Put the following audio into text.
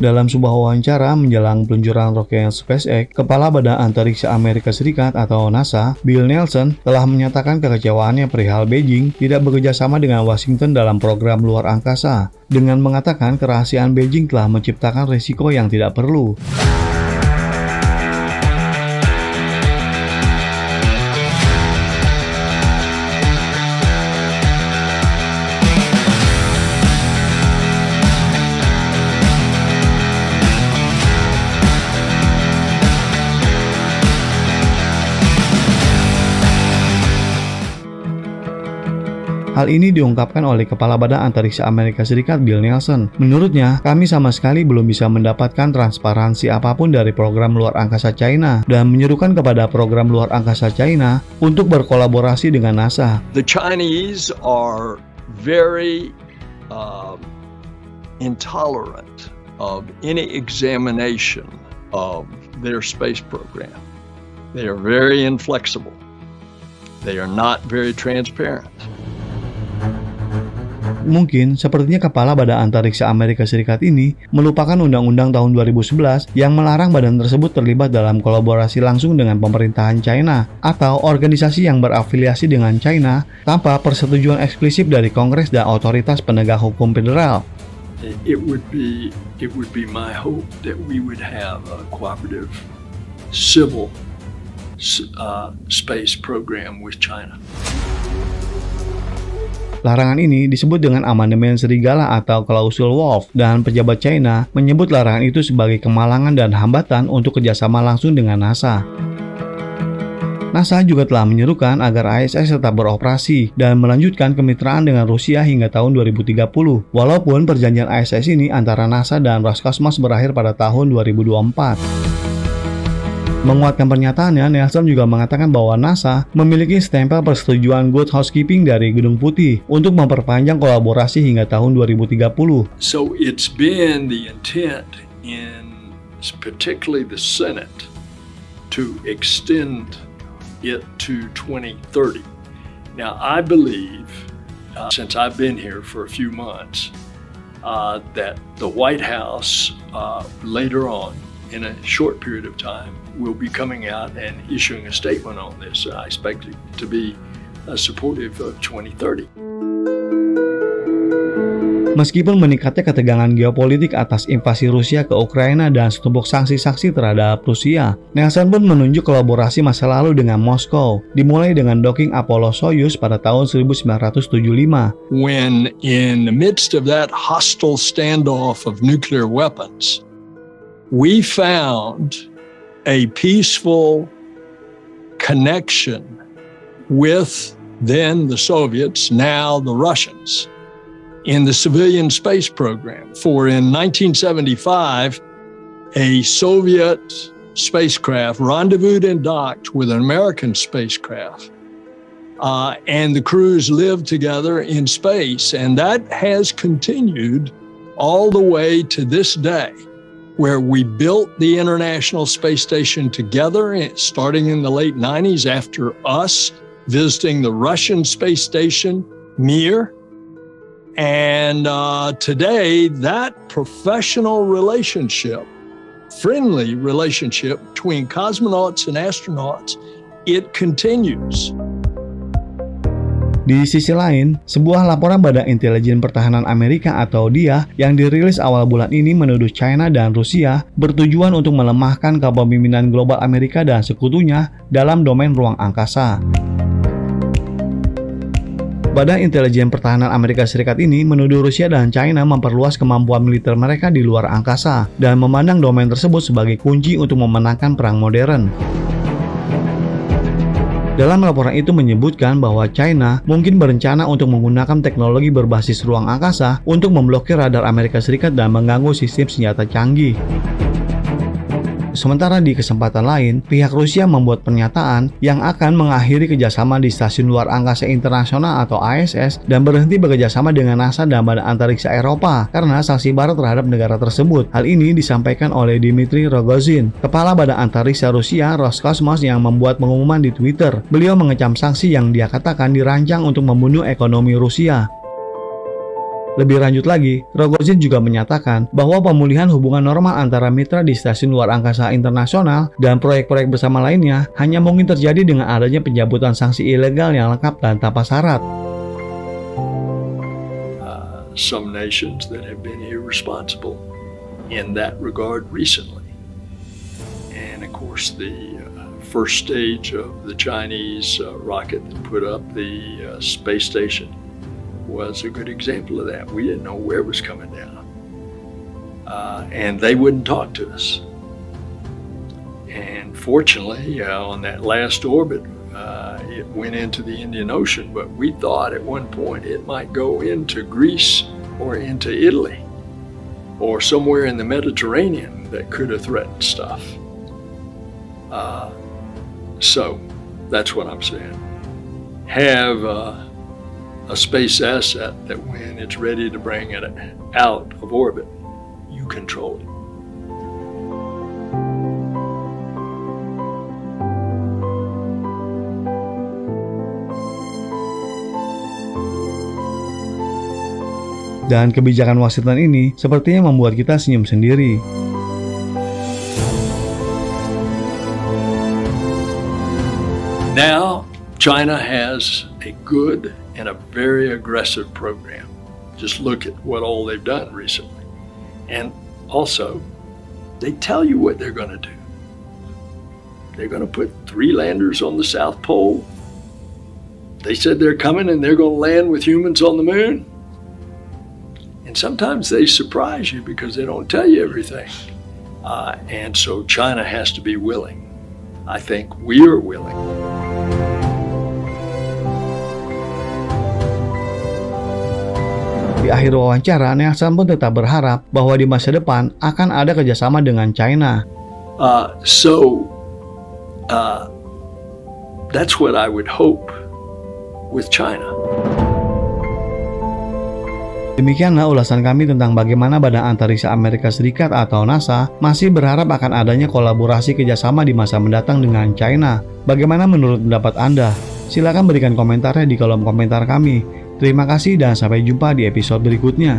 Dalam sebuah wawancara menjelang peluncuran roket SpaceX, Kepala Badan Antariksa Amerika Serikat atau NASA, Bill Nelson, telah menyatakan kekecewaannya perihal Beijing tidak bekerja sama dengan Washington dalam program luar angkasa, dengan mengatakan kerahasiaan Beijing telah menciptakan risiko yang tidak perlu. Hal ini diungkapkan oleh Kepala Badan Antariksa Amerika Serikat Bill Nelson. Menurutnya, kami sama sekali belum bisa mendapatkan transparansi apapun dari program luar angkasa China dan menyerukan kepada program luar angkasa China untuk berkolaborasi dengan NASA. The Chinese are very intolerant of any examination of their space program. They are very inflexible. They are not very transparent. Mungkin sepertinya Kepala Badan Antariksa Amerika Serikat ini melupakan Undang-Undang tahun 2011 yang melarang badan tersebut terlibat dalam kolaborasi langsung dengan pemerintahan China atau organisasi yang berafiliasi dengan China tanpa persetujuan eksplisit dari Kongres dan otoritas penegak hukum federal. It would be my hope that we would have a cooperative civil space program with China. Larangan ini disebut dengan amandemen serigala atau klausul Wolf, dan pejabat China menyebut larangan itu sebagai kemalangan dan hambatan untuk kerjasama langsung dengan NASA. NASA juga telah menyerukan agar ISS tetap beroperasi dan melanjutkan kemitraan dengan Rusia hingga tahun 2030, walaupun perjanjian ISS ini antara NASA dan Roscosmos berakhir pada tahun 2024. Menguatkan pernyataannya, Nelson juga mengatakan bahwa NASA memiliki stempel persetujuan Good Housekeeping dari Gedung Putih untuk memperpanjang kolaborasi hingga tahun 2030. So it's been the intent in particularly the Senate to extend it to 2030. Now I believe, since I've been here for a few months, that the White House later on, in a short period of time, will be coming out and issuing a statement on this. I expect it to be supportive of 2030. Meskipun meningkatnya ketegangan geopolitik atas invasi Rusia ke Ukraina dan setumpuk sanksi-sanksi terhadap Rusia, Nelson pun menunjuk kolaborasi masa lalu dengan Moskow, dimulai dengan docking Apollo-Soyuz pada tahun 1975. When in the midst of that hostile standoff of nuclear weapons, we found a peaceful connection with then the Soviets, now the Russians, in the civilian space program. For in 1975, a Soviet spacecraft rendezvoused and docked with an American spacecraft, and the crews lived together in space, and that has continued all the way to this day, where we built the International Space Station together, starting in the late 90s after us visiting the Russian space station, Mir. And today, that professional relationship, friendly relationship between cosmonauts and astronauts, it continues. Di sisi lain, sebuah laporan Badan Intelijen Pertahanan Amerika atau DIA yang dirilis awal bulan ini menuduh China dan Rusia bertujuan untuk melemahkan kepemimpinan global Amerika dan sekutunya dalam domain ruang angkasa. Badan Intelijen Pertahanan Amerika Serikat ini menuduh Rusia dan China memperluas kemampuan militer mereka di luar angkasa dan memandang domain tersebut sebagai kunci untuk memenangkan perang modern. Dalam laporan itu menyebutkan bahwa China mungkin berencana untuk menggunakan teknologi berbasis ruang angkasa untuk memblokir radar Amerika Serikat dan mengganggu sistem senjata canggih. Sementara di kesempatan lain, pihak Rusia membuat pernyataan yang akan mengakhiri kerjasama di Stasiun Luar Angkasa Internasional atau ISS dan berhenti bekerjasama dengan NASA dan Badan Antariksa Eropa karena sanksi barat terhadap negara tersebut. Hal ini disampaikan oleh Dmitry Rogozin, Kepala Badan Antariksa Rusia Roscosmos, yang membuat pengumuman di Twitter. Beliau mengecam sanksi yang dia katakan dirancang untuk membunuh ekonomi Rusia. Lebih lanjut lagi, Rogozin juga menyatakan bahwa pemulihan hubungan normal antara mitra di stasiun luar angkasa internasional dan proyek-proyek bersama lainnya hanya mungkin terjadi dengan adanya pencabutan sanksi ilegal yang lengkap dan tanpa syarat. Some nations that have been irresponsible in that regard recently. And of course, the first stage of the Chinese rocket that put up the space station was a good example of that. We didn't know where it was coming down. And they wouldn't talk to us. And fortunately, on that last orbit, it went into the Indian Ocean, but we thought at one point it might go into Greece or into Italy or somewhere in the Mediterranean that could have threatened stuff. So that's what I'm saying. Have a space asset that when it's ready to bring it out of orbit, you control it. Dan kebijakan Washington ini sepertinya membuat kita senyum sendiri. Now, China has a good and a very aggressive program. Just look at what all they've done recently. And also, they tell you what they're going to do. They're going to put 3 landers on the South Pole. They said they're coming and they're going to land with humans on the moon. And sometimes they surprise you because they don't tell you everything. And so China has to be willing. I think we are willing. Di akhir wawancara, Nelson pun tetap berharap bahwa di masa depan akan ada kerjasama dengan China. That's what I would hope with China. Demikianlah ulasan kami tentang bagaimana Badan Antariksa Amerika Serikat atau NASA masih berharap akan adanya kolaborasi kerjasama di masa mendatang dengan China. Bagaimana menurut pendapat Anda? Silakan berikan komentarnya di kolom komentar kami. Terima kasih dan sampai jumpa di episode berikutnya.